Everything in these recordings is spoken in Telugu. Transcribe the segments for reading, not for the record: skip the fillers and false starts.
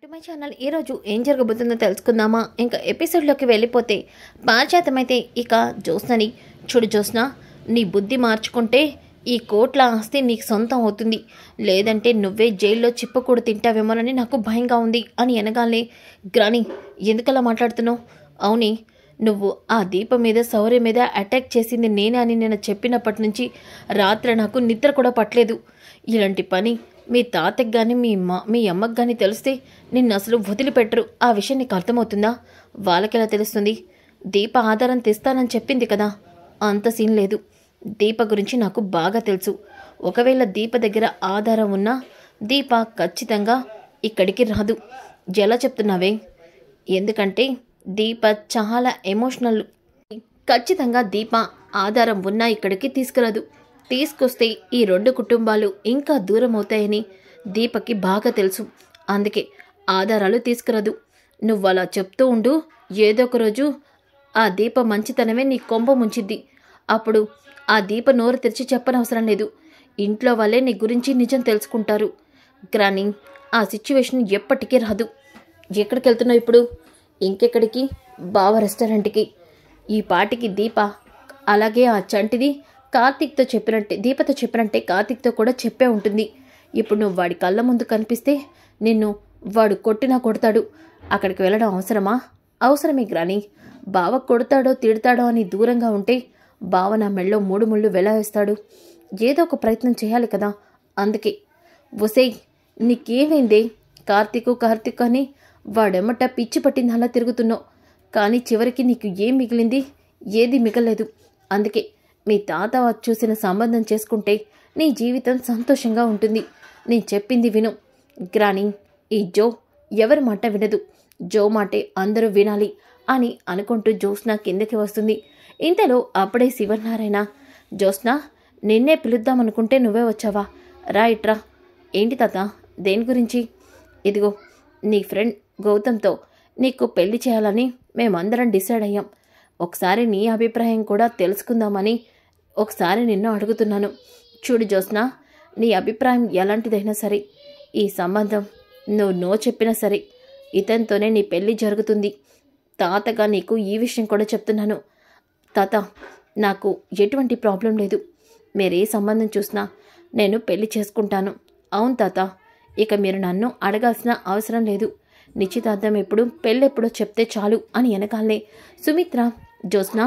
To my channel. ఈరోజు ఏం జరగబోతుందో తెలుసుకుందామా? ఇంకా ఎపిసోడ్లోకి వెళ్ళిపోతే పారిజాతమైతే ఇక జ్యోత్స్నని, చూడు జ్యోత్స్న, నీ బుద్ధి మార్చుకుంటే ఈ కోట్ల ఆస్తి నీకు సొంతం అవుతుంది, లేదంటే నువ్వే జైల్లో చిప్పకూడు తింటావేమోనని నాకు భయంగా ఉంది అని అనగానే, గ్రాని ఎందుకలా మాట్లాడుతున్నావు? అవుని, నువ్వు ఆ దీపం మీద శౌర్య మీద అటాక్ చేసింది నేనే అని నేను చెప్పినప్పటి నుంచి రాత్రి నాకు నిద్ర కూడా పట్టలేదు. ఇలాంటి పని మీ తాతకి కానీ మీ అమ్మకి కానీ తెలిస్తే నిన్ను అసలు వదిలిపెట్టరు. ఆ విషయం నీకు అర్థమవుతుందా? వాళ్ళకెలా తెలుస్తుంది? దీప ఆధారం తెస్తానని చెప్పింది కదా, అంత సీన్ లేదు. దీప గురించి నాకు బాగా తెలుసు. ఒకవేళ దీప దగ్గర ఆధారం ఉన్నా దీప ఖచ్చితంగా ఇక్కడికి రాదు. ఎలా చెప్తున్నావే? ఎందుకంటే దీప చాలా ఎమోషనల్. ఖచ్చితంగా దీప ఆధారం ఉన్నా ఇక్కడికి తీసుకురాదు. తీసుకొస్తే ఈ రెండు కుటుంబాలు ఇంకా దూరం అవుతాయని దీపకి బాగా తెలుసు. అందుకే ఆధారాలు తీసుకురాదు. నువ్వు అలా చెప్తూ ఉండు, ఏదో ఒక రోజు ఆ దీప మంచితనమే నీ కొంప ముంచిద్ది. అప్పుడు ఆ దీప నోరు తెరిచి చెప్పనవసరం లేదు. ఇంట్లో వాళ్ళే నీ గురించి నిజం తెలుసుకుంటారు. కానీ ఆ సిచ్యువేషన్ ఎప్పటికీ రాదు. ఎక్కడికి వెళ్తున్నావు ఇప్పుడు? ఇంకెక్కడికి? బావ రెస్టారెంట్కి. ఈ పాటికి దీప అలాగే ఆ చంటిది కార్తీక్తో చెప్పినట్టే, దీపతో చెప్పినట్టే కార్తీక్తో కూడా చెప్పే ఉంటుంది. ఇప్పుడు నువ్వు వాడి కళ్ళ ముందు కనిపిస్తే నిన్ను వాడు కొట్టినా కొడతాడు. అక్కడికి వెళ్ళడం అవసరమా? అవసరమే గ్రాని. బావ కొడతాడో తిడతాడో అని దూరంగా ఉంటే బావ నా మెళ్ళో 3 ముళ్ళు వేస్తాడు. ఏదో ఒక ప్రయత్నం చేయాలి కదా. అందుకే ఒసేయ్, నీకేమైందే? కార్తీక్ అని వాడెమ్మట పిచ్చి పట్టింది అలా తిరుగుతున్నావు. కానీ చివరికి నీకు ఏం మిగిలింది? ఏది మిగలేదు. అందుకే మీ తాత చూసిన సంబంధం చేసుకుంటే నీ జీవితం సంతోషంగా ఉంటుంది. నేను చెప్పింది విను గ్రాని. ఈ జో ఎవరి మాట వినదు. జో మాటే అందరూ వినాలి అని అనుకుంటూ జ్యోత్స్న కిందకి వస్తుంది. ఇంతలో అప్పుడే శివనారాయణ, జ్యోత్స్న, నిన్నే పిలుద్దామనుకుంటే నువ్వే వచ్చావా? రా ఇట్రా. ఏంటి తాత? దేని గురించి? ఇదిగో నీ ఫ్రెండ్ గౌతమ్తో నీకు పెళ్లి చేయాలని మేమందరం డిసైడ్ అయ్యాం. ఒకసారి నీ అభిప్రాయం కూడా తెలుసుకుందామని ఒకసారి నిన్ను అడుగుతున్నాను. చూడు జ్యోత్స్న, నీ అభిప్రాయం ఎలాంటిదైనా సరే, ఈ సంబంధం నువ్వు నో చెప్పినా సరే ఇతనితోనే నీ పెళ్లి జరుగుతుంది. తాతగా నీకు ఈ విషయం కూడా చెప్తున్నాను. తాత, నాకు ఎటువంటి ప్రాబ్లం లేదు. మీరే సంబంధం చూసినా నేను పెళ్లి చేసుకుంటాను. అవును తాత, ఇక మీరు నన్ను అడగాల్సిన అవసరం లేదు. నిశ్చితార్థం ఎప్పుడు, పెళ్ళెప్పుడో చెప్తే చాలు అని వెనకాలనే సుమిత్ర, జ్యోత్స్న,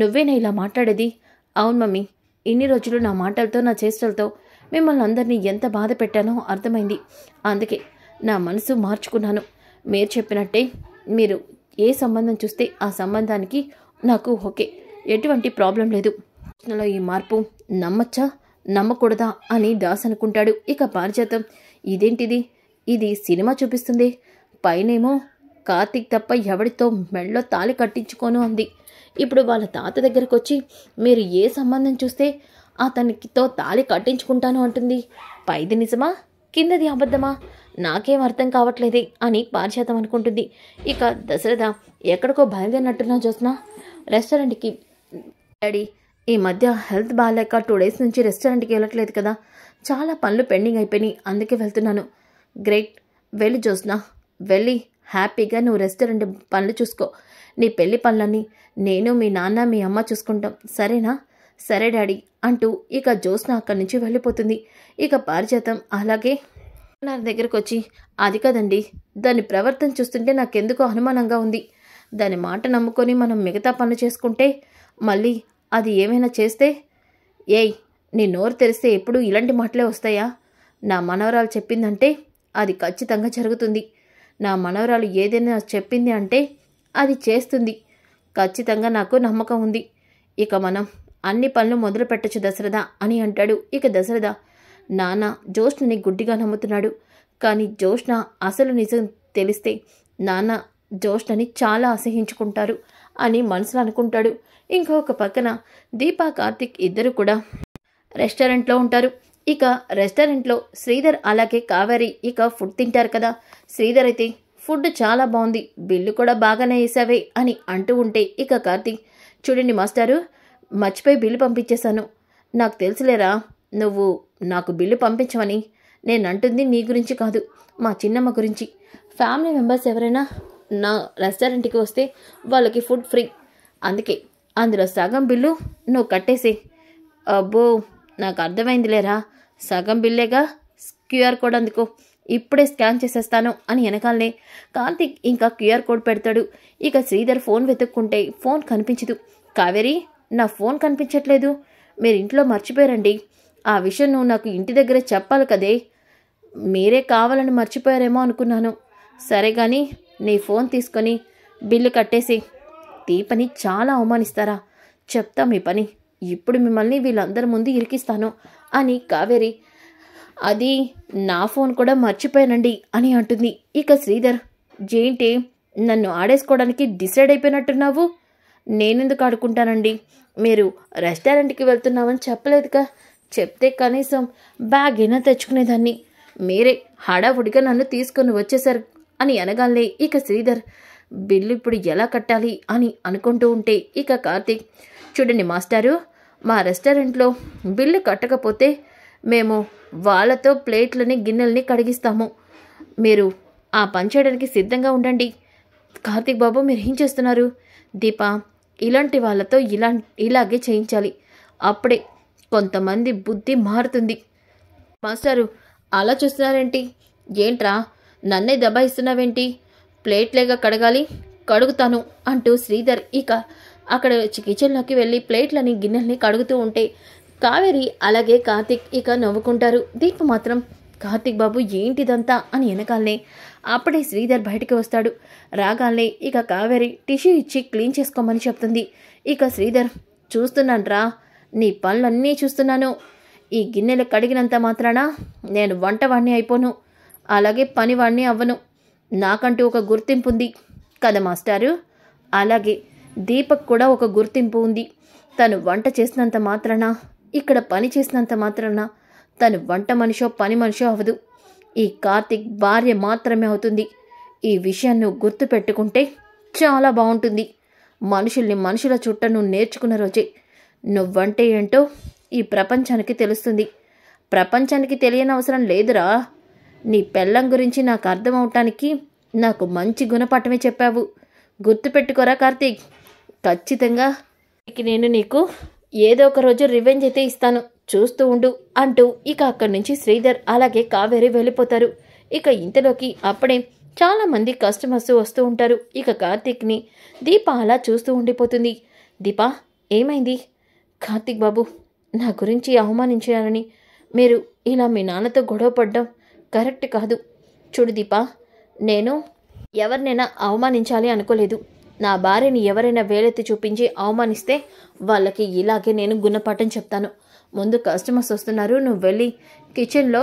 నువ్వేనా ఇలా మాట్లాడేది? అవును మమ్మీ, ఇన్ని రోజులు నా మాటలతో నా చేష్టలతో మిమ్మల్ని అందరినీ ఎంత బాధ పెట్టానో అర్థమైంది. అందుకే నా మనసు మార్చుకున్నాను. మీరు చెప్పినట్టే మీరు ఏ సంబంధం చూస్తే ఆ సంబంధానికి నాకు ఓకే, ఎటువంటి ప్రాబ్లం లేదు. ఈ మార్పు నమ్మచ్చా నమ్మకూడదా అని దాస్ అనుకుంటాడు. ఇక పారిజాతం, ఇదేంటిది? ఇది సినిమా చూపిస్తుంది. పైనేమో కార్తీక్ తప్ప ఎవడితో మెళ్ళో తాళి కట్టించుకోను అంది. ఇప్పుడు వాళ్ళ తాత దగ్గరకు వచ్చి మీరు ఏ సంబంధం చూస్తే అతనితో తాళి కట్టించుకుంటాను అంటుంది. పైది నిజమా, కిందది అబద్ధమా? నాకేం అర్థం కావట్లేదే అని పారిజాతం అనుకుంటుంది. ఇక దశరథ, ఎక్కడికో బయలుదేరినట్టున్నా జ్యోత్స్న? రెస్టారెంట్కి. డాడీ, ఈ మధ్య హెల్త్ బాగాలేక 2 డేస్ నుంచి రెస్టారెంట్కి వెళ్ళట్లేదు కదా, చాలా పనులు పెండింగ్ అయిపోయినాయి, అందుకే వెళ్తున్నాను. గ్రేట్, వెళ్ళు జ్యోత్స్న, వెళ్ళి హ్యాపీగా నువ్వు రెస్టారెంట్ పనులు చూసుకో. నీ పెళ్లి పనులన్నీ నేను, మీ నాన్న, మీ అమ్మ చూసుకుంటాం, సరేనా? సరే డాడీ అంటూ ఇక జ్యోత్స్న అక్కడి నుంచి వెళ్ళిపోతుంది. ఇక పారిజాతం అలాగే నా దగ్గరకు వచ్చి, అది కదండి, దాని ప్రవర్తన చూస్తుంటే నాకెందుకో అనుమానంగా ఉంది. దాని మాట నమ్ముకొని మనం మిగతా పనులు చేసుకుంటే మళ్ళీ అది ఏమైనా చేస్తే? ఏయ్, నీ నోరు తెరిస్తే ఎప్పుడు ఇలాంటి మాటలే వస్తాయా? నా మనవరాలు చెప్పిందంటే అది ఖచ్చితంగా జరుగుతుంది. నా మనవరాలు ఏదైనా చెప్పింది అంటే అది చేస్తుంది. ఖచ్చితంగా నాకు నమ్మకం ఉంది. ఇక మనం అన్ని పనులు మొదలు పెట్టచ్చు దశరథ అని అంటాడు. ఇక దశరథ, నాన్న జ్యోత్స్నని గుడ్డిగా నమ్ముతున్నాడు, కానీ జ్యోత్స్న అసలు నిజం తెలిస్తే నాన్న జ్యోత్స్నని చాలా అసహించుకుంటారు అని మనసులో అనుకుంటాడు. ఇంకొక పక్కన దీపా, కార్తీక్ ఇద్దరు కూడా రెస్టారెంట్లో ఉంటారు. ఇక రెస్టారెంట్లో శ్రీధర్ అలాగే కావేరి ఇక ఫుడ్ తింటారు కదా. శ్రీధర్ అయితే, ఫుడ్ చాలా బాగుంది, బిల్లు కూడా బాగానే వేసావే అని అంటూ ఉంటే ఇక కార్తీక్, చూడండి మాస్టారు, మర్చిపోయి బిల్లు పంపించేశాను. నాకు తెలుసులేరా నువ్వు నాకు బిల్లు పంపించమని. నేను అంటుంది నీ గురించి కాదు, మా చిన్నమ్మ గురించి. ఫ్యామిలీ మెంబర్స్ ఎవరైనా నా రెస్టారెంట్కి వస్తే వాళ్ళకి ఫుడ్ ఫ్రీ. అందుకే అందులో సగం బిల్లు నువ్వు కట్టేసే. అబ్బో, నాకు అర్థమైందిలేరా, సగం బిల్లేగా, క్యూఆర్ కోడ్ అందుకో, ఇప్పుడే స్కాన్ చేసేస్తాను అని వెనకాలనే కార్తీక్ ఇంకా క్యూఆర్ కోడ్ పెడతాడు. ఇక శ్రీధర్ ఫోన్ వెతుక్కుంటే ఫోన్ కనిపించదు. కావేరి, నా ఫోన్ కనిపించట్లేదు, మీరు ఇంట్లో మర్చిపోయారండి. ఆ విషయం నువ్వు నాకు ఇంటి దగ్గరే చెప్పాలి కదే. మీరే కావాలని మర్చిపోయారేమో అనుకున్నాను. సరే కానీ నీ ఫోన్ తీసుకొని బిల్లు కట్టేసి. దీపని చాలా అవమానిస్తారా? చెప్తా మీ పని. ఇప్పుడు మిమ్మల్ని వీళ్ళందరి ముందు ఇరికిస్తాను అని కావేరి, అది నా ఫోన్ కూడా మర్చిపోయానండి అని అంటుంది. ఇక శ్రీధర్, ఏంటి నన్ను ఆడేసుకోవడానికి డిసైడ్ అయిపోయినట్టున్నావు? నేనెందుకు ఆడుకుంటానండి? మీరు రెస్టారెంట్కి వెళ్తున్నామని చెప్పలేదుగా, చెప్తే కనీసం బ్యాగ్ అయినా తెచ్చుకునేదాన్ని. మీరే హడావుడిగా నన్ను తీసుకొని వచ్చేశారు అని అనగానే ఇక శ్రీధర్ బిల్లు ఇప్పుడు ఎలా కట్టాలి అని అనుకుంటూ ఉంటే ఇక కార్తీక్, చూడండి మాస్టారు, మా రెస్టారెంట్లో బిల్లు కట్టకపోతే మేము వాళ్ళతో ప్లేట్లని గిన్నెల్ని కడిగిస్తాము. మీరు ఆ పని చేయడానికి సిద్ధంగా ఉండండి. కార్తీక్ బాబు, మీరు ఏం చేస్తున్నారు? దీప, ఇలాంటి వాళ్ళతో ఇలాగే చేయించాలి. అప్పుడే కొంతమంది బుద్ధి మారుతుంది. మాస్టారు, అలా చూస్తున్నారేంటి? ఏంట్రా నన్నే దబాయిస్తున్నావేంటి? ప్లేట్లేగా కడగాలి, కడుగుతాను అంటూ శ్రీధర్ ఇక అక్కడ కిచెన్లోకి వెళ్ళి ప్లేట్లని గిన్నెల్ని కడుగుతూ ఉంటే కావేరి అలాగే కార్తీక్ ఇక నవ్వుకుంటారు. దీప మాత్రం, కార్తీక్ బాబు ఏంటిదంతా అని వెనకాలనే అప్పుడే శ్రీధర్ బయటికి వస్తాడు. రాగానే ఇక కావేరి టిష్యూ ఇచ్చి క్లీన్ చేసుకోమని చెప్తుంది. ఇక శ్రీధర్, చూస్తున్నాను రా, నీ పనులన్నీ చూస్తున్నాను. ఈ గిన్నెలు కడిగినంత మాత్రాన నేను వంటవాణ్ణి అయిపోను, అలాగే పనివాణ్ణి అవ్వను. నాకంటూ ఒక గుర్తింపు ఉంది కదా మాస్టారు. అలాగే దీపక్ కూడా ఒక గుర్తింపు ఉంది. తను వంట చేసినంత మాత్రాన, ఇక్కడ పని చేసినంత మాత్రాన తను వంట మనిషో పని మనిషో అవ్వదు. ఈ కార్తీక్ భార్య మాత్రమే అవుతుంది. ఈ విషయాన్ని గుర్తు పెట్టుకుంటే చాలా బాగుంటుంది. మనుషుల్ని మనుషుల చుట్ట నువ్వు నేర్చుకున్న రోజే నువ్వంటే ఏంటో ఈ ప్రపంచానికి తెలుస్తుంది. ప్రపంచానికి తెలియని అవసరం లేదురా. నీ పెళ్ళం గురించి నాకు అర్థం అవటానికి నాకు మంచి గుణపాఠమే చెప్పావు. గుర్తుపెట్టుకోరా కార్తీక్. ఖచ్చితంగా నేను నీకు ఏదో ఒక రోజు రివెంజ్ అయితే ఇస్తాను, చూస్తూ ఉండు అంటూ ఇక అక్కడి నుంచి శ్రీధర్ అలాగే కావేరి వెళ్ళిపోతారు. ఇక ఇంతలోకి అప్పుడే చాలామంది కస్టమర్స్ వస్తూ ఉంటారు. ఇక కార్తీక్ని దీప అలా చూస్తూ ఉండిపోతుంది. దీప, ఏమైంది? కార్తీక్ బాబు, నా గురించి అవమానించారని మీరు ఇలా మీ నాన్నతో గొడవ పడ్డం కరెక్ట్ కాదు. చూడు దీప, నేను ఎవరినైనా అవమానించాలి అనుకోలేదు. నా భార్యని ఎవరైనా వేలెత్తి చూపించి అవమానిస్తే వాళ్ళకి ఇలాగే నేను గుణపాఠం చెప్తాను. ముందు కస్టమర్స్ వస్తున్నారు, నువ్వు వెళ్ళి కిచెన్లో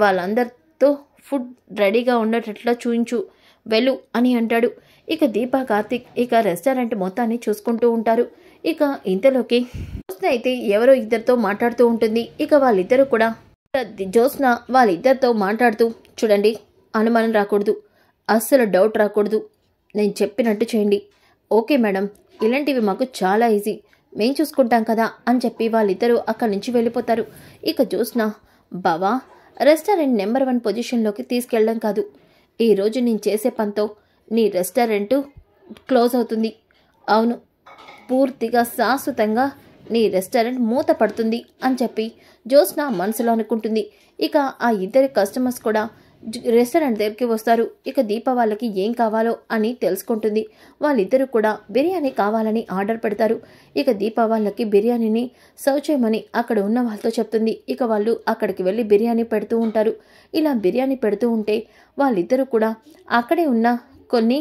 వాళ్ళందరితో ఫుడ్ రెడీగా ఉండేటట్లా చూయించు, వెళ్ళు అని అంటాడు. ఇక దీప కార్తీక్ ఇక రెస్టారెంట్ మొత్తాన్ని చూసుకుంటూ ఉంటారు. ఇక ఇంతలోకి జ్యోత్స్న అయితే ఎవరో ఇద్దరితో మాట్లాడుతూ ఉంటుంది. ఇక వాళ్ళిద్దరూ కూడా జ్యోత్స్న వాళ్ళిద్దరితో మాట్లాడుతూ, చూడండి, అనుమానం రాకూడదు, అస్సలు డౌట్ రాకూడదు, నేను చెప్పినట్టు చేయండి. ఓకే మేడం, ఇలాంటివి మాకు చాలా ఈజీ, మేం చూసుకుంటాం కదా అని చెప్పి వాళ్ళిద్దరూ అక్కడి నుంచి వెళ్ళిపోతారు. ఇక జ్యోత్స్న, బావా, రెస్టారెంట్ నెంబర్ 1 పొజిషన్లోకి తీసుకెళ్ళడం కాదు, ఈరోజు నేను చేసే పనితో నీ రెస్టారెంటు క్లోజ్ అవుతుంది. అవును, పూర్తిగా శాశ్వతంగా నీ రెస్టారెంట్ మూత పడుతుంది అని చెప్పి జ్యోత్స్న మనసులో అనుకుంటుంది. ఇక ఆ ఇద్దరి కస్టమర్స్ కూడా రెస్టారెంట్ దగ్గరికి వస్తారు. ఇక దీప వాళ్ళకి ఏం కావాలో అని తెలుసుకుంటుంది. వాళ్ళిద్దరూ కూడా బిర్యానీ కావాలని ఆర్డర్ పెడతారు. ఇక దీప వాళ్ళకి బిర్యానీని సర్వ్ చేయమని అక్కడ ఉన్న వాళ్ళతో చెప్తుంది. ఇక వాళ్ళు అక్కడికి వెళ్ళి బిర్యానీ పెడుతూ ఉంటారు. ఇలా బిర్యానీ పెడుతూ ఉంటే వాళ్ళిద్దరూ కూడా అక్కడే ఉన్న కొన్ని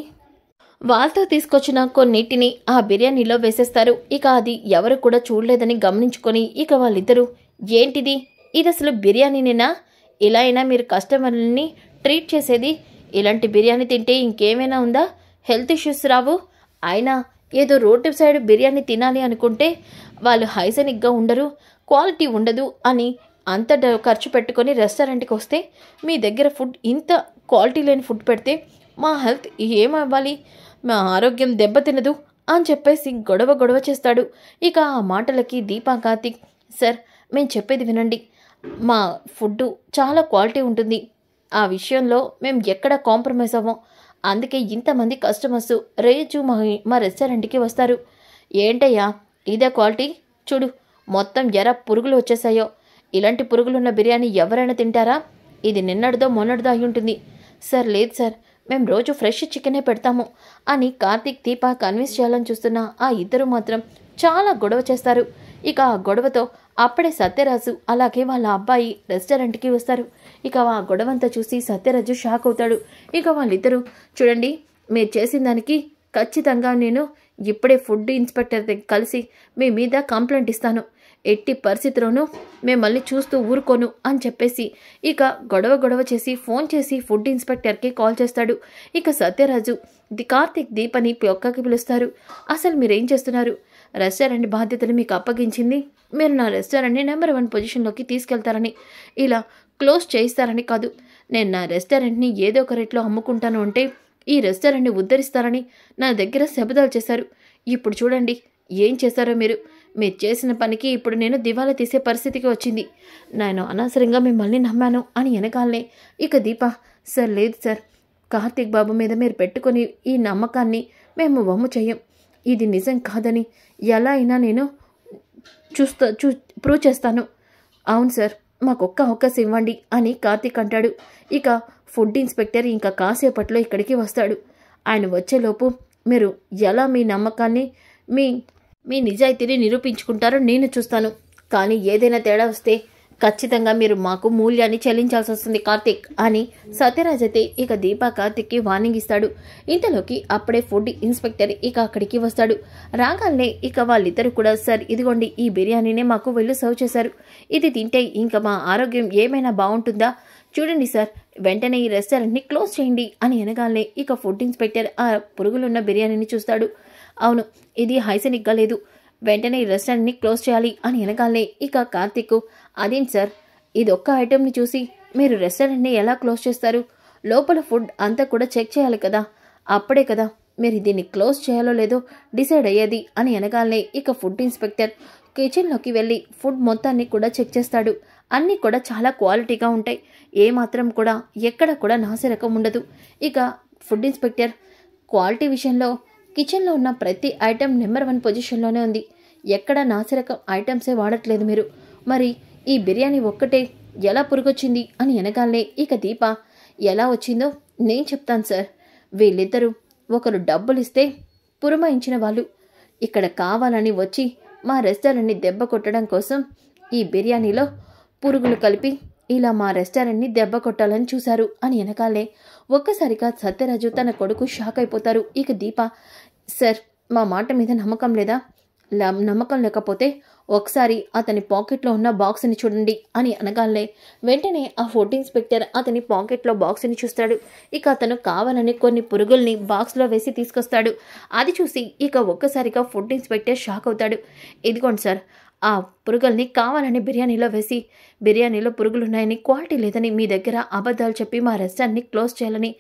వాళ్ళతో తీసుకొచ్చిన కొన్నిటిని ఆ బిర్యానీలో వేసేస్తారు. ఇక అది ఎవరు కూడా చూడలేదని గమనించుకొని ఇక వాళ్ళిద్దరూ, ఏంటిది, ఇది అసలు బిర్యానీనేనా? ఇలా అయినా మీరు కస్టమర్లని ట్రీట్ చేసేది? ఇలాంటి బిర్యానీ తింటే ఇంకేమైనా ఉందా? హెల్త్ ఇష్యూస్ రావు? అయినా ఏదో రోడ్డు సైడ్ బిర్యానీ తినాలి అనుకుంటే వాళ్ళు హైజెనిక్గా ఉండరు, క్వాలిటీ ఉండదు అని అంత ఖర్చు పెట్టుకొని రెస్టారెంట్కి వస్తే మీ దగ్గర ఫుడ్ ఇంత క్వాలిటీ లేని ఫుడ్ పెడితే మా హెల్త్ ఏమవ్వాలి, మా ఆరోగ్యం దెబ్బతినదు అని చెప్పేసి గొడవ చేస్తాడు. ఇక ఆ మాటలకి దీపా కార్తీక్, సార్ మేము చెప్పేది వినండి, మా ఫుడ్డు చాలా క్వాలిటీ ఉంటుంది. ఆ విషయంలో మేము ఎక్కడ కాంప్రమైజ్ అవ్వం. అందుకే ఇంతమంది కస్టమర్స్ రోజు మా రెస్టారెంట్కి వస్తారు. ఏంటయ్యా ఇదే క్వాలిటీ? చూడు మొత్తం పురుగులు వచ్చేసాయో. ఇలాంటి పురుగులున్న బిర్యానీ ఎవరైనా తింటారా? ఇది నిన్నటిదో మొన్నటిదో అయి ఉంటుంది. సార్ లేదు సార్, మేము రోజు ఫ్రెష్ చికెనే పెడతాము అని కార్తీక్ దీప కన్విన్స్ చేయాలని చూస్తున్న ఆ ఇద్దరు మాత్రం చాలా గొడవ చేస్తారు. ఇక ఆ గొడవతో అప్పుడే సత్యరాజు అలాగే వాళ్ళ అబ్బాయి రెస్టారెంట్కి వస్తారు. ఇక ఆ గొడవంతా చూసి సత్యరాజు షాక్ అవుతాడు. ఇక వాళ్ళిద్దరూ చూడండి, మీరు చేసిన దానికి ఖచ్చితంగా నేను ఇప్పుడే ఫుడ్ ఇన్స్పెక్టర్ దగ్గర కలిసి మీ మీద కంప్లైంట్ ఇస్తాను. ఎట్టి పరిస్థితిలోనూ మిమ్మల్ని చూస్తూ ఊరుకోను అని చెప్పేసి ఇక గొడవ చేసి ఫోన్ చేసి ఫుడ్ ఇన్స్పెక్టర్కి కాల్ చేస్తాడు. ఇక సత్యరాజు కార్తీక్ దీపని పక్కకి పిలుస్తారు. అసలు మీరేం చేస్తున్నారు? రెస్టారెంట్ బాధ్యతలు మీకు అప్పగించింది మీరు నా రెస్టారెంట్ని నెంబర్ 1 పొజిషన్లోకి తీసుకెళ్తారని, ఇలా క్లోజ్ చేయిస్తారని కాదు. నేను నా రెస్టారెంట్ని ఏదో ఒక రేట్లో అమ్ముకుంటాను అంటే ఈ రెస్టారెంట్ని ఉద్ధరిస్తారని నా దగ్గర శపథాలు చేశారు. ఇప్పుడు చూడండి ఏం చేశారో మీరు చేసిన పనికి ఇప్పుడు నేను దివాలా తీసే పరిస్థితికి వచ్చింది. నేను అనవసరంగా మిమ్మల్ని నమ్మాను అని వెనకాలనే ఇక దీప, సార్ లేదు సార్, కార్తీక్ బాబు మీద మీరు పెట్టుకొని ఈ నమ్మకాన్ని మేము వమ్ము చెయ్యం. ఇది నిజం కాదని ఎలా అయినా నేను ప్రూవ్ చేస్తాను. అవును సార్, మాకొక్క అవకాశం ఇవ్వండి అని కార్తీక్ అంటాడు. ఇక ఫుడ్ ఇన్స్పెక్టర్ ఇంకా కాసేపట్లో ఇక్కడికి వస్తాడు. ఆయన వచ్చేలోపు మీరు ఎలా మీ నమ్మకాన్ని మీ నిజాయితీని నిరూపించుకుంటారో నేను చూస్తాను. కానీ ఏదైనా తేడా వస్తే ఖచ్చితంగా మీరు మాకు మూల్యాన్ని చెల్లించాల్సి వస్తుంది కార్తీక్ అని సత్యరాజ్ అయితే ఇక దీపా కార్తీక్కి వార్నింగ్ ఇస్తాడు. ఇంతలోకి అప్పుడే ఫుడ్ ఇన్స్పెక్టర్ ఇక అక్కడికి వస్తాడు. రాగానే ఇక వాళ్ళిద్దరు కూడా, సార్ ఇదిగోండి ఈ బిర్యానీనే మాకు వీళ్ళు సర్వ్ చేశారు. ఇది తింటే ఇంకా మా ఆరోగ్యం ఏమైనా బాగుంటుందా? చూడండి సార్, వెంటనే ఈ రెస్టారెంట్ని క్లోజ్ చేయండి అని అనగానే ఇక ఫుడ్ ఇన్స్పెక్టర్ ఆ పురుగులున్న బిర్యానీని చూస్తాడు. అవును, ఇది హైజెనిక్గా లేదు, వెంటనే ఈ రెస్టారెంట్ని క్లోజ్ చేయాలి అని అనగానే ఇక కార్తీక్, అదేంటి సార్, ఇది ఒక్క ఐటెంని చూసి మీరు రెస్టారెంట్ని ఎలా క్లోజ్ చేస్తారు? లోపల ఫుడ్ అంతా కూడా చెక్ చేయాలి కదా, అప్పుడే కదా మీరు దీన్ని క్లోజ్ చేయాలో లేదో డిసైడ్ అయ్యేది అని అనగానే ఇక ఫుడ్ ఇన్స్పెక్టర్ కిచెన్లోకి వెళ్ళి ఫుడ్ మొత్తాన్ని కూడా చెక్ చేస్తాడు. అన్నీ కూడా చాలా క్వాలిటీగా ఉంటాయి, ఏమాత్రం కూడా ఎక్కడ కూడా నాసిరకం ఉండదు. ఇక ఫుడ్ ఇన్స్పెక్టర్, క్వాలిటీ విషయంలో కిచెన్లో ఉన్న ప్రతి ఐటెం నెంబర్ 1 పొజిషన్లోనే ఉంది, ఎక్కడ నాసిరకం ఐటమ్సే వాడట్లేదు మీరు. మరి ఈ బిర్యానీ ఒక్కటే ఎలా పురుగొచ్చింది అని అనగానే ఇక దీప, ఎలా వచ్చిందో నేను చెప్తాను సార్. వీళ్ళిద్దరూ ఒకరు డబ్బులు ఇస్తే పురమాయించిన వాళ్ళు, ఇక్కడ కావాలని వచ్చి మా రెస్టారెంట్ని దెబ్బ కొట్టడం కోసం ఈ బిర్యానీలో పురుగులు కలిపి ఇలా మా రెస్టారెంట్ని దెబ్బ కొట్టాలని చూశారు అని వెనకాలే ఒక్కసారిగా సత్యరాజు తన కొడుకు షాక్ అయిపోతారు. ఇక దీప, సార్ మా మాట మీద నమ్మకం లేదా? నమ్మకం లేకపోతే ఒకసారి అతని పాకెట్లో ఉన్న బాక్స్ని చూడండి అని అనగానే వెంటనే ఆ ఫుడ్ ఇన్స్పెక్టర్ అతని పాకెట్లో బాక్స్ని చూస్తాడు. ఇక అతను కావాలని కొన్ని పురుగుల్ని బాక్స్లో వేసి తీసుకొస్తాడు. అది చూసి ఇక ఒక్కసారిగా ఫుడ్ ఇన్స్పెక్టర్ షాక్ అవుతాడు. ఇదిగోండి సార్, ఆ పురుగుల్ని కావాలని బిర్యానీలో వేసి బిర్యానీలో పురుగులున్నాయని, క్వాలిటీ లేదని మీ దగ్గర అబద్ధాలు చెప్పి మా రెస్టారెంట్ని క్లోజ్ చేయాలని,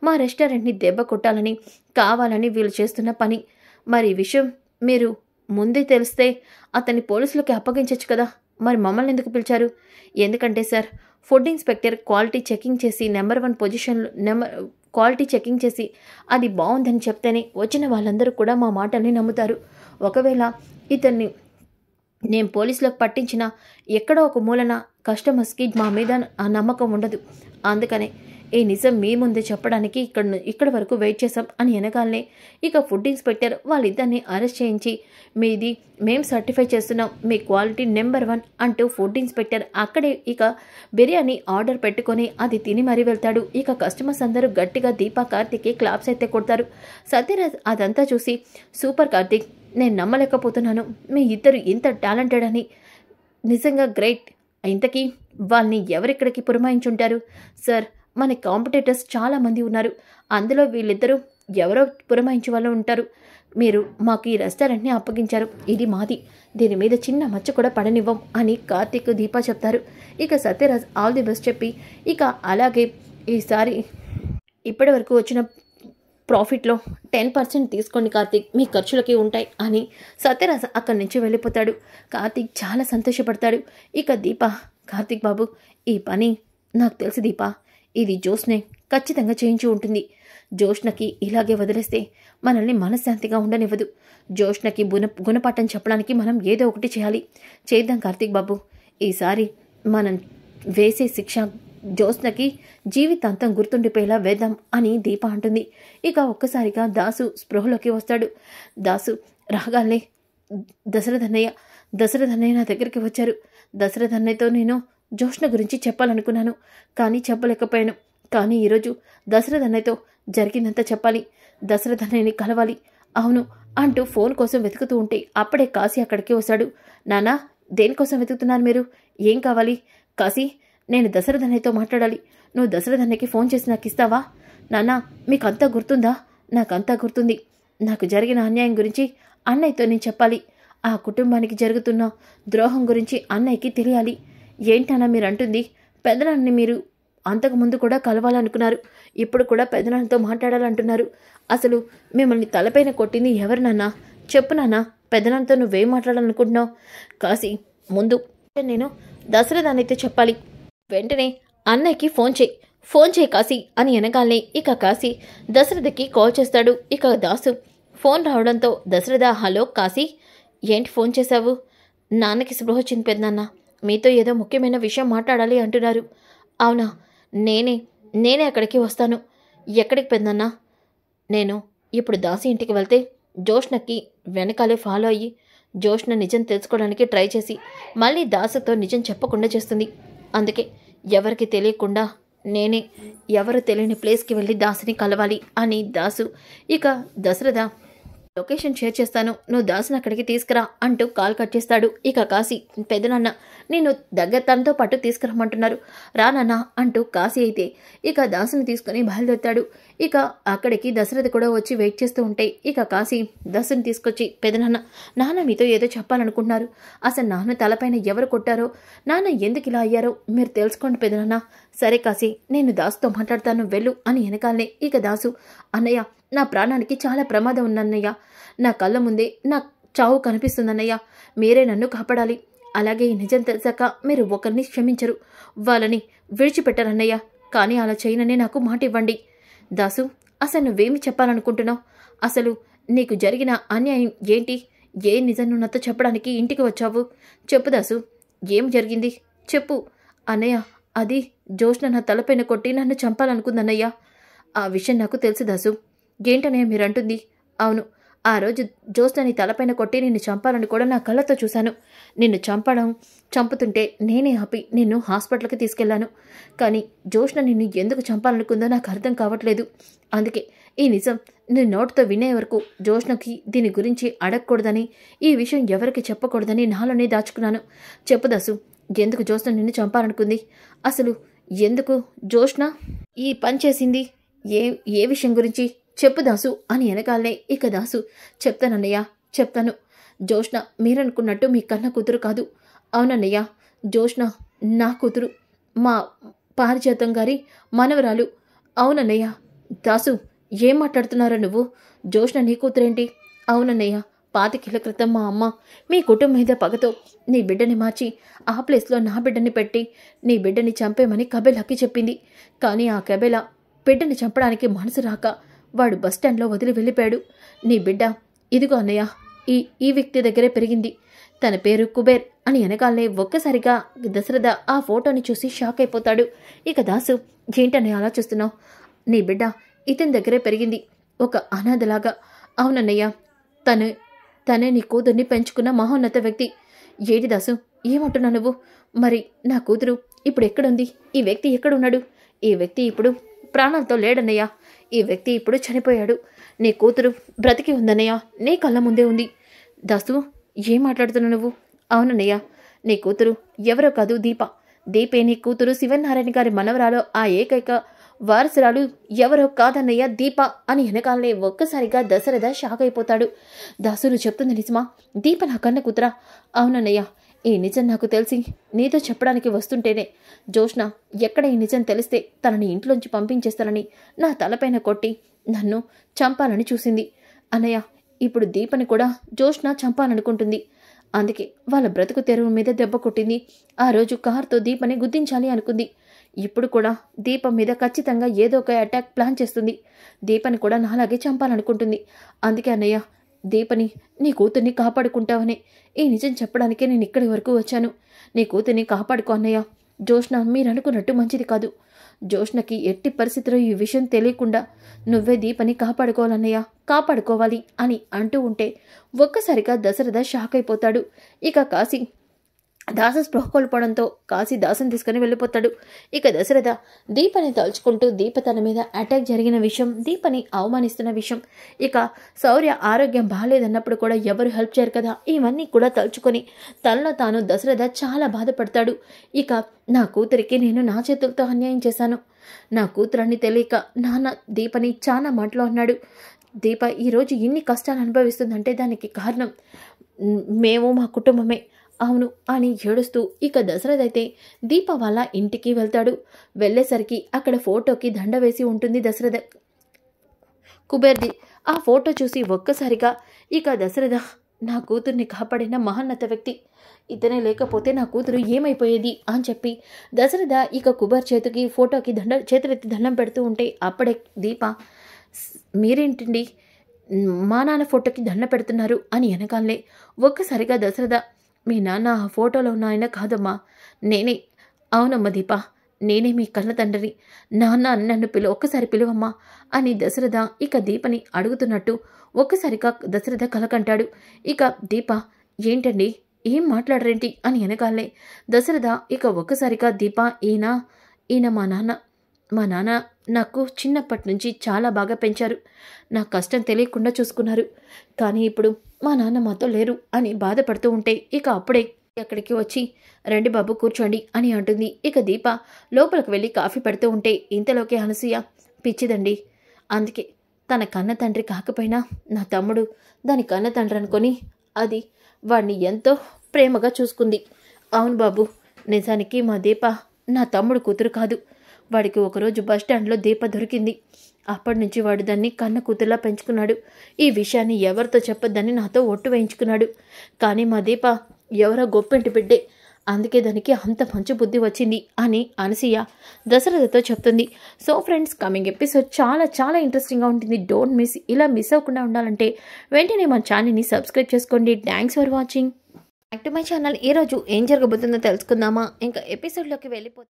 మా రెస్టారెంట్ని దెబ్బ కొట్టాలని కావాలని వీళ్ళు చేస్తున్న పని. మరి ఈ విషయం మీరు ముందే తెలిస్తే అతన్ని పోలీసులకి అప్పగించవచ్చు కదా, మరి మమ్మల్ని ఎందుకు పిలిచారు? ఎందుకంటే sir, food inspector quality checking చేసి నెంబర్ 1 పొజిషన్లో క్వాలిటీ చెకింగ్ చేసి అది బాగుందని చెప్తేనే వచ్చిన వాళ్ళందరూ కూడా మా మాటల్ని నమ్ముతారు. ఒకవేళ ఇతన్ని నేను పోలీసులకు పట్టించిన ఎక్కడో ఒక మూలన కస్టమర్స్కి మా మీద ఆ నమ్మకం ఉండదు. అందుకనే ఈ నిజం మీ ముందే చెప్పడానికి ఇక్కడ వరకు వెయిట్ చేసాం అని వెనకాలనే ఇక ఫుడ్ ఇన్స్పెక్టర్ వాళ్ళిద్దరిని అరెస్ట్ చేయించి మీది మేము సర్టిఫై చేస్తున్నాం, మీ క్వాలిటీ నెంబర్ 1 అంటూ ఫుడ్ ఇన్స్పెక్టర్ అక్కడే ఇక బిర్యానీ ఆర్డర్ పెట్టుకొని అది తిని మరీ వెళ్తాడు. ఇక కస్టమర్స్ అందరూ గట్టిగా దీపా కార్తీక్కి క్లాప్స్ అయితే కొడతారు. సత్యరాజ్ అదంతా చూసి, సూపర్ కార్తీక్, నేను నమ్మలేకపోతున్నాను మీ ఇద్దరు ఇంత టాలెంటెడ్ అని, నిజంగా గ్రేట్. ఇంతకీ వాళ్ళని ఎవరిక్కడికి పురమాయించుంటారు? సార్, మన కాంపిటేటర్స్ చాలామంది ఉన్నారు, అందులో వీళ్ళిద్దరూ ఎవరో పురమాయించే వాళ్ళు ఉంటారు. మీరు మాకు ఈ రెస్టారెంట్ని అప్పగించారు, ఇది మాది, దీని మీద చిన్న మచ్చ కూడా పడనివ్వం అని కార్తీక్ దీపా చెప్తారు. ఇక సత్యరాజ్ ఆల్ ది బెస్ట్ చెప్పి ఇక అలాగే ఈసారి ఇప్పటి వరకు వచ్చిన ప్రాఫిట్లో 10% తీసుకోండి కార్తీక్, మీ ఖర్చులకి ఉంటాయి అని సత్యరాజ్ అక్కడి నుంచి వెళ్ళిపోతాడు. కార్తీక్ చాలా సంతోషపడతాడు. ఇక దీప కార్తీక్ బాబు, ఈ పని నాకు తెలుసు దీపా, ఇది జోష్నే ఖచ్చితంగా చేయించి ఉంటుంది. జోష్నకి ఇలాగే వదిలేస్తే మనల్ని మనశ్శాంతిగా ఉండనివ్వదు. జోష్నకి గుణపాఠం చెప్పడానికి మనం ఏదో ఒకటి చేయాలి. చేద్దాం కార్తీక్ బాబు. ఈసారి మనం వేసే శిక్ష జోష్నకి జీవితాంతం గుర్తుండిపోయేలా వేద్దాం అని దీప అంటుంది. ఇక ఒక్కసారిగా దాసు స్పృహలోకి వస్తాడు. దాసు రాగాలే దశరథన్నయ్య నా దగ్గరికి వచ్చారు. దశరథన్నయ్యతో నేను జోష్న గురించి చెప్పాలనుకున్నాను, కానీ చెప్పలేకపోయాను. కానీ ఈరోజు దశరథన్నయ్యతో జరిగిందంతా చెప్పాలి. దశరథన్నయ్యని కలవాలి. అవును అంటూ ఫోన్ కోసం వెతుకుతూ ఉంటే అప్పుడే కాశీ అక్కడికి వస్తాడు. నానా, దేనికోసం వెతుకుతున్నారు మీరు? ఏం కావాలి? కాశీ, నేను దశరథన్నయ్యతో మాట్లాడాలి. నువ్వు దశరథన్నయ్యకి ఫోన్ చేసి నాకు ఇస్తావా? నానా, మీకంతా గుర్తుందా? నాకంతా గుర్తుంది. నాకు జరిగిన అన్యాయం గురించి అన్నయ్యతో నేను చెప్పాలి. ఆ కుటుంబానికి జరుగుతున్న ద్రోహం గురించి అన్నయ్యకి తెలియాలి. ఏంటన్నా మీరు అంటుంది? పెదనాన్ని మీరు అంతకుముందు కూడా కలవాలనుకున్నారు, ఇప్పుడు కూడా పెదనాన్నతో మాట్లాడాలంటున్నారు. అసలు మిమ్మల్ని తలపైన కొట్టింది ఎవరు నాన్నా? చెప్పు నాన్నా, పెదనాన్నతో నువ్వేం మాట్లాడాలనుకుంటున్నావు? కాశీ, ముందు నేను దశరథన్నయ్యతో చెప్పాలి. వెంటనే అన్నయ్యకి ఫోన్ చేయి కాశీ అని అనగానే ఇక కాశీ దశరథకి కాల్ చేస్తాడు. ఇక దాసు ఫోన్ రావడంతో దశరథ, హలో కాశీ, ఏంటి ఫోన్ చేశావు? నాన్నకి స్పృహ వచ్చింది పెద్దనాన్న, మీతో ఏదో ముఖ్యమైన విషయం మాట్లాడాలి అంటున్నారు. అవునా, నేనే అక్కడికి వస్తాను. ఎక్కడికి పెద్దనాన్న? నేను ఇప్పుడు దాసి ఇంటికి వెళ్తే జోష్నకి వెనకాలే ఫాలో అయ్యి జోష్న నిజం తెలుసుకోవడానికి ట్రై చేసి మళ్ళీ దాసుతో నిజం చెప్పకుండా చేస్తుంది. అందుకే ఎవరికి తెలియకుండా నేనే ఎవరు తెలియని ప్లేస్కి వెళ్ళి దాసుని కలవాలి అని దాసు ఇక దశరథ లొకేషన్ షేర్ చేస్తాను, నువ్వు దాసుని అక్కడికి తీసుకురా అంటూ కాల్ కట్ చేస్తాడు. ఇక కాశీ, పెదనాన్న నేను దగ్గర తనతో పాటు తీసుకురమ్మంటున్నారు, రానన్నా అంటూ కాశీ అయితే ఇక దాసుని తీసుకుని బయలుదేరుతాడు. ఇక అక్కడికి దశరథ కూడా వచ్చి వెయిట్ చేస్తూ ఉంటే ఇక కాశీ దాసుని తీసుకొచ్చి, నాన్న మీతో ఏదో చెప్పాలనుకుంటున్నారు. అసలు నాన్న తలపైన ఎవరు కొట్టారో, నాన్న ఎందుకు ఇలా అయ్యారో మీరు తెలుసుకోండి పెదనాన్న. సరే కాశీ, నేను దాసుతో మాట్లాడతాను, వెళ్ళు అని వెనకాలనే ఇక దాసు, అన్నయ్య నా ప్రాణానికి చాలా ప్రమాదం ఉందన్నయ్య, నా కళ్ళ ముందే నా చావు కనిపిస్తుందన్నయ్య, మీరే నన్ను కాపాడాలి. అలాగే ఈ నిజం తెలిసాక మీరు ఒకరిని క్షమించరు, వాళ్ళని విడిచిపెట్టరన్నయ్య, కానీ అలా చేయనని నాకు మాట ఇవ్వండి. దాసు, అసలు నువ్వేమి చెప్పాలనుకుంటున్నావు? అసలు నీకు జరిగిన అన్యాయం ఏంటి? ఏ నిజం నువ్వు నాతో చెప్పడానికి ఇంటికి వచ్చావు? చెప్పు దాసు, ఏం జరిగింది చెప్పు. అన్నయ్య, అది జోష్న నా తలపైన కొట్టి నన్ను చంపాలనుకుందన్నయ్య. ఆ విషయం నాకు తెలుసు దాసు. ఏంటన్నయ్య మీరంటుంది? అవును, ఆ రోజు జోష్నని తలపైన కొట్టి నిన్ను చంపాలని కూడా నా కళ్ళతో చూశాను. నిన్ను చంపుతుంటే నేనే ఆపి నిన్ను హాస్పిటల్కి తీసుకెళ్లాను. కానీ జోష్న నిన్ను ఎందుకు చంపాలనుకుందో నాకు అర్థం కావట్లేదు. అందుకే ఈ నిజం నీ నోటితో వినే వరకు జోష్నకి దీని గురించి అడగకూడదని, ఈ విషయం ఎవరికి చెప్పకూడదని నాలోనే దాచుకున్నాను. చెప్పు దాసు, ఎందుకు జోష్న నిన్ను చంపాలనుకుంది? అసలు ఎందుకు జోష్న ఈ పని చేసింది? ఏ విషయం గురించి చెప్పు దాసు అని వెనకాలనే ఇక దాసు, చెప్తానన్నయ్య, చెప్తాను. జోష్న మీరనుకున్నట్టు మీ కన్న కూతురు కాదు. అవునన్నయ్య, జోష్న నా కూతురు, మా పారిజాతం గారి మనవరాలు. అవునన్నయ్య. దాసు, ఏం మాట్లాడుతున్నారో నువ్వు? జోష్న నీ కూతురేంటి? అవునన్నయ్య, 25 క్రితం మా అమ్మ మీ కుటుంబం మీద పగతో నీ బిడ్డని మార్చి ఆ ప్లేస్లో నా బిడ్డని పెట్టి నీ బిడ్డని చంపేమని కబేలాకి చెప్పింది. కానీ ఆ కబేలా బిడ్డని చంపడానికి మనసు రాక వాడు బస్టాండ్లో వదిలి వెళ్ళిపోయాడు. నీ బిడ్డ ఇదిగో అన్నయ్య ఈ వ్యక్తి దగ్గరే పెరిగింది. తన పేరు కుబేర్ అని వెనకాలనే ఒక్కసారిగా దశరథ ఆ ఫోటోని చూసి షాక్ అయిపోతాడు. ఇక దాసు, ఏంటన్నయ్య అలా చూస్తున్నావు? నీ బిడ్డ ఇతని దగ్గరే పెరిగింది, ఒక అనాథలాగా. అవునన్నయ్య, తనే నీ కూతుర్ని పెంచుకున్న మహోన్నత వ్యక్తి. ఏటి దాసు, ఏమంటున్నావు నువ్వు? మరి నా కూతురు ఇప్పుడు ఎక్కడుంది? ఈ వ్యక్తి ఎక్కడున్నాడు? ఈ వ్యక్తి ఇప్పుడు ప్రాణాలతో లేడన్నయ్య. ఈ వ్యక్తి ఇప్పుడు చనిపోయాడు. నీ కూతురు బ్రతికి ఉందన్నయ్య, నీ కళ్ళ ముందే ఉంది. దాసు, ఏం మాట్లాడుతున్నావు నువ్వు? అవునన్నయ్య, నీ కూతురు ఎవరో కాదు, దీపే నీ కూతురు. శివనారాయణ గారి మనవరాలో ఆ ఏకైక వారసురాలు ఎవరో కాదన్నయ్య, దీప అని వెనకాలనే ఒక్కసారిగా దశరథ షాక్ అయిపోతాడు. దాసులు చెప్తుంది నిజమా? దీప నా కన్న కూతురా? అవునన్నయ్య, ఈ నిజం నాకు తెలిసి నీతో చెప్పడానికి వస్తుంటేనే జోష్న ఎక్కడ ఈ నిజం తెలిస్తే తనని ఇంట్లోంచి పంపించేస్తానని నా తలపైన కొట్టి నన్ను చంపాలని చూసింది. అన్నయ్య, ఇప్పుడు దీపని కూడా జోష్న చంపాలనుకుంటుంది. అందుకే వాళ్ళ బ్రతుకు తెరువు మీద దెబ్బ కొట్టింది. ఆ రోజు కారుతో దీపని గుద్దించాలి అనుకుంది. ఇప్పుడు కూడా దీపం మీద ఖచ్చితంగా ఏదో ఒక అటాక్ ప్లాన్ చేస్తుంది. దీపని కూడా నాలాగే చంపాలనుకుంటుంది. అందుకే అన్నయ్య, దీపని నీ కూతుర్ని కాపాడుకుంటావనే ఈ నిజం చెప్పడానికే నేను ఇక్కడి వరకు వచ్చాను. నీ కూతుర్ని కాపాడుకో అన్నయ్య. జోష్న మీరనుకున్నట్టు మంచిది కాదు. జోష్నకి ఎట్టి పరిస్థితిలో ఈ విషయం తెలియకుండా నువ్వే దీపని కాపాడుకోవాలన్నయ్య, కాపాడుకోవాలి అని అంటూ ఉంటే ఒక్కసారిగా దశరథ షాక్ అయిపోతాడు. ఇక కాశీ దాస స్పృహ కోల్పోవడంతో కాశీ దాసం తీసుకుని వెళ్ళిపోతాడు. ఇక దశరథ దీపని తలుచుకుంటూ దీప తన మీద అటాక్ జరిగిన విషయం, దీపని అవమానిస్తున్న విషయం, ఇక శౌర్య ఆరోగ్యం బాగాలేదన్నప్పుడు కూడా ఎవరు హెల్ప్ చేయరు కదా, ఇవన్నీ కూడా తలుచుకొని తనలో తాను దశరథ చాలా బాధపడతాడు. ఇక నా కూతురికి నేను నా చేతులతో అన్యాయం చేశాను. నా కూతురని తెలియక నాన్న దీపని చాలా మాటలో అన్నాడు. దీప ఈరోజు ఇన్ని కష్టాలు అనుభవిస్తుందంటే దానికి కారణం మేము, మా కుటుంబమే. అవును అని ఏడుస్తూ ఇక దశరథ్ అయితే దీప వాళ్ళ ఇంటికి వెళ్తాడు. వెళ్ళేసరికి అక్కడ ఫోటోకి దండ వేసి ఉంటుంది దశరథ కుబేర్ది. ఆ ఫోటో చూసి ఒక్కసారిగా ఇక దశరథ నా కూతుర్ని కాపాడిన మహోన్నత వ్యక్తి ఇతనే లేకపోతే నా కూతురు ఏమైపోయేది అని చెప్పి దశరథ ఇక కుబేర్ చేతికి ఫోటోకి చేతులెత్తి దండం పెడుతూ ఉంటే అప్పుడే దీప మీరేంటండి మా నాన్న ఫోటోకి దండ పెడుతున్నారు అని వెనకాలే ఒక్కసారిగా దశరథ మీ నాన్న ఆ ఫోటోలో ఉన్న ఆయన కాదమ్మా, నేనే. అవునమ్మా దీప, నేనే మీ కన్న తండ్రిని. నాన్న నన్ను ఒక్కసారి పిలువమ్మా అని దశరథ ఇక దీపని అడుగుతున్నట్టు ఒక్కసారిగా దశరథ కలకంటాడు. ఇక దీప ఏంటండి ఏం మాట్లాడరేంటి అని వెనకాలే దశరథ ఇక ఒక్కసారిగా దీప ఈయన మా నాన్న నాకు చిన్నప్పటి నుంచి చాలా బాగా పెంచారు. నా కష్టం తెలియకుండా చూసుకున్నారు. కానీ ఇప్పుడు మా నాన్న మాతో లేరు అని బాధపడుతూ ఉంటే ఇక అప్పుడే అక్కడికి వచ్చి రండి బాబు కూర్చోండి అని అంటుంది. ఇక దీప లోపలికి వెళ్ళి కాఫీ పెడుతూ ఉంటే ఇంతలోకి అనసూయ పిచ్చిదండి, అందుకే తన కన్న తండ్రి కాకపోయినా నా తమ్ముడు దాని కన్న తండ్రి అనుకొని అది వాడిని ఎంతో ప్రేమగా చూసుకుంది. అవును బాబు, నిజానికి మా దీప నా తమ్ముడు కూతురు కాదు. వాడికి ఒకరోజు బస్టాండ్లో దీప దొరికింది. అప్పటి నుంచి వాడు దాన్ని కన్న కూతుర్లా పెంచుకున్నాడు. ఈ విషయాన్ని ఎవరితో చెప్పొద్దని నాతో ఒట్టు వేయించుకున్నాడు. కానీ మా దీప ఎవరో గొప్పింటి బిడ్డే, అందుకే దానికి అంత మంచి బుద్ధి వచ్చింది అని అనసూయ దశరథతో చెప్తుంది. సో ఫ్రెండ్స్, కమింగ్ ఎపిసోడ్ చాలా చాలా ఇంట్రెస్టింగ్గా ఉంటుంది. Don't miss. ఇలా మిస్ అవ్వకుండా ఉండాలంటే వెంటనే మన ఛానల్ని సబ్స్క్రైబ్ చేసుకోండి. Thanks for watching back to my channel. ఈరోజు ఏం జరగబోతుందో తెలుసుకుందామా? ఇంకా ఎపిసోడ్లోకి వెళ్ళిపోతే